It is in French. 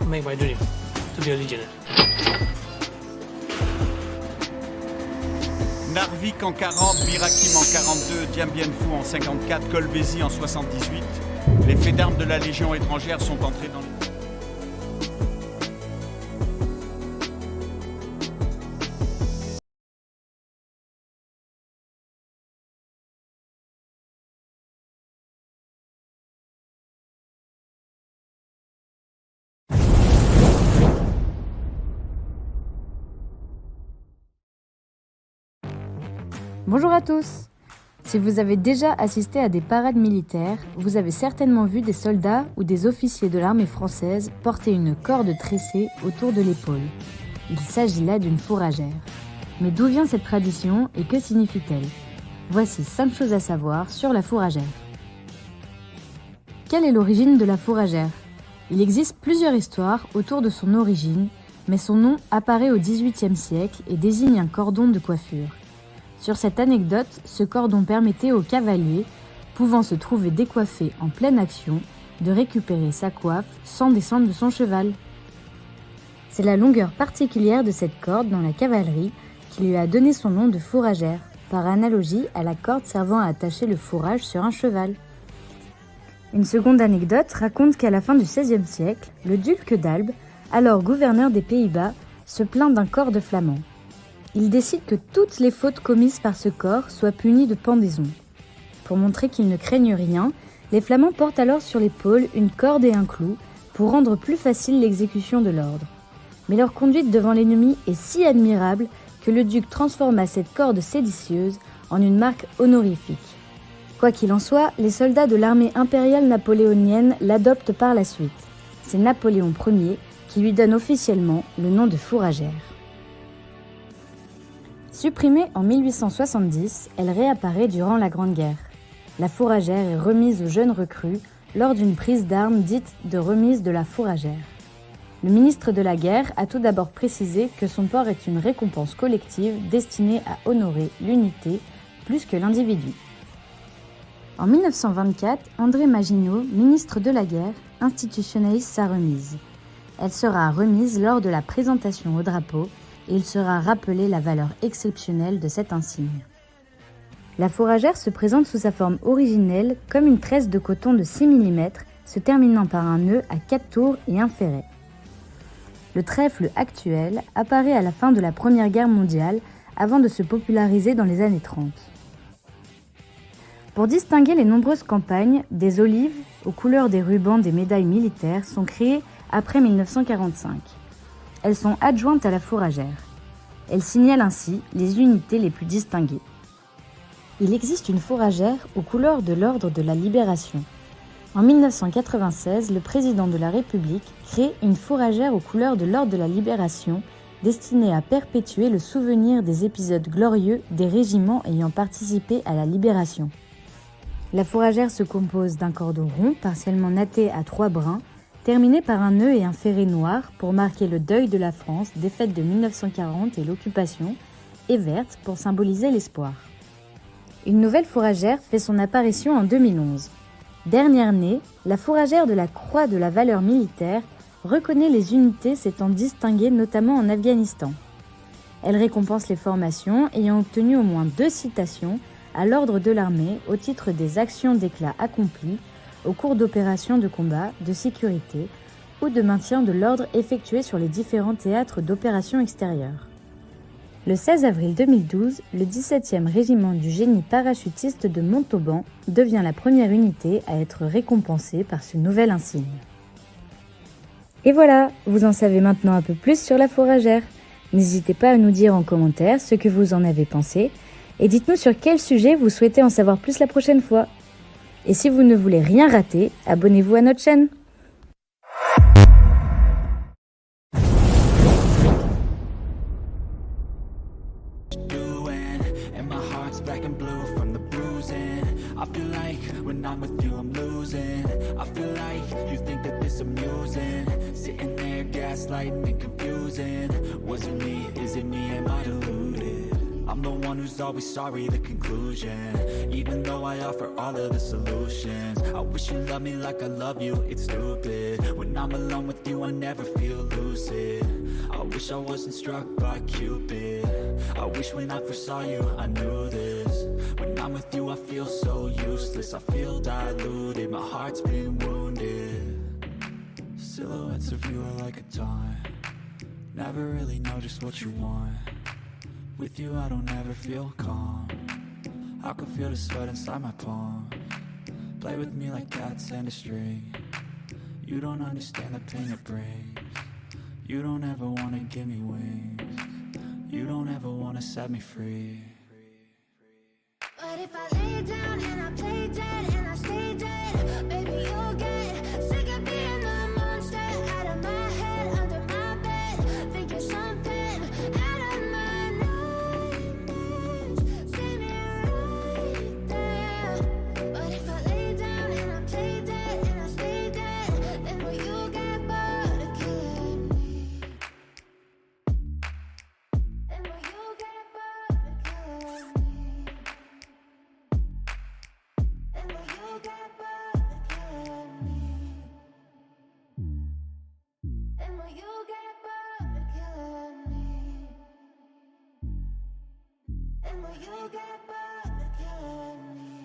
make my dream to be a legend. Narvik en 40, Birakim en 42, Dien Bien Phu en 54, Colbézi en 78. Les faits d'armes de la Légion étrangère sont entrés dans les... Bonjour à tous! Si vous avez déjà assisté à des parades militaires, vous avez certainement vu des soldats ou des officiers de l'armée française porter une corde tressée autour de l'épaule. Il s'agit là d'une fourragère. Mais d'où vient cette tradition et que signifie-t-elle? Voici 5 choses à savoir sur la fourragère. Quelle est l'origine de la fourragère? Il existe plusieurs histoires autour de son origine, mais son nom apparaît au XVIIIe siècle et désigne un cordon de coiffure. Sur cette anecdote, ce cordon permettait aux cavaliers, pouvant se trouver décoiffés en pleine action, de récupérer sa coiffe sans descendre de son cheval. C'est la longueur particulière de cette corde dans la cavalerie qui lui a donné son nom de fourragère, par analogie à la corde servant à attacher le fourrage sur un cheval. Une seconde anecdote raconte qu'à la fin du XVIe siècle, le Duke d'Alba, alors gouverneur des Pays-Bas, se plaint d'un corps de flamand. Il décide que toutes les fautes commises par ce corps soient punies de pendaison. Pour montrer qu'ils ne craignent rien, les Flamands portent alors sur l'épaule une corde et un clou pour rendre plus facile l'exécution de l'ordre. Mais leur conduite devant l'ennemi est si admirable que le duc transforma cette corde séditieuse en une marque honorifique. Quoi qu'il en soit, les soldats de l'armée impériale napoléonienne l'adoptent par la suite. C'est Napoléon Ier qui lui donne officiellement le nom de fourragère. Supprimée en 1870, elle réapparaît durant la Grande Guerre. La fourragère est remise aux jeunes recrues lors d'une prise d'armes dite de remise de la fourragère. Le ministre de la Guerre a tout d'abord précisé que son port est une récompense collective destinée à honorer l'unité plus que l'individu. En 1924, André Maginot, ministre de la Guerre, institutionnalise sa remise. Elle sera remise lors de la présentation au drapeau et il sera rappelé la valeur exceptionnelle de cet insigne. La fourragère se présente sous sa forme originelle comme une tresse de coton de 6 mm se terminant par un nœud à 4 tours et un ferret. Le trèfle actuel apparaît à la fin de la Première Guerre mondiale avant de se populariser dans les années 30. Pour distinguer les nombreuses campagnes, des olives aux couleurs des rubans des médailles militaires sont créées après 1945. Elles sont adjointes à la fourragère. Elles signalent ainsi les unités les plus distinguées. Il existe une fourragère aux couleurs de l'Ordre de la Libération. En 1996, le président de la République crée une fourragère aux couleurs de l'Ordre de la Libération destinée à perpétuer le souvenir des épisodes glorieux des régiments ayant participé à la libération. La fourragère se compose d'un cordon rond partiellement natté à 3 brins, terminé par un nœud et un ferret noir pour marquer le deuil de la France, défaite de 1940 et l'occupation, et verte pour symboliser l'espoir. Une nouvelle fourragère fait son apparition en 2011. Dernière née, la fourragère de la Croix de la valeur militaire reconnaît les unités s'étant distinguées notamment en Afghanistan. Elle récompense les formations ayant obtenu au moins 2 citations à l'ordre de l'armée au titre des actions d'éclat accomplies au cours d'opérations de combat, de sécurité ou de maintien de l'ordre effectués sur les différents théâtres d'opérations extérieures. Le 16 avril 2012, le 17e régiment du génie parachutiste de Montauban devient la première unité à être récompensée par ce nouvel insigne. Et voilà, vous en savez maintenant un peu plus sur la fourragère. N'hésitez pas à nous dire en commentaire ce que vous en avez pensé et dites-nous sur quel sujet vous souhaitez en savoir plus la prochaine fois. Et si vous ne voulez rien rater, abonnez-vous à notre chaîne. I'm the one who's always sorry, the conclusion. Even though I offer all of the solutions, I wish you loved me like I love you, it's stupid. When I'm alone with you, I never feel lucid. I wish I wasn't struck by Cupid. I wish when I first saw you, I knew this. When I'm with you, I feel so useless. I feel diluted, my heart's been wounded. Silhouettes of you are like a taunt. Never really know just what you want. With you I don't ever feel calm. I can feel the sweat inside my palm. Play with me like cats and a string. You don't understand the pain it brings. You don't ever wanna give me wings. You don't ever wanna set me free. But if I lay down and I play dead and I stay dead, baby you'll get sick of being the monster out of my head, under my bed. Think you're something out of my nightmares. See me right there. But if I lay down and I play dead and I stay dead, then will you get bored of killing me? Then will you get bored of killing me? And will you get bored of killing me? And will you get bored of killing me? And will you get bored of killing me?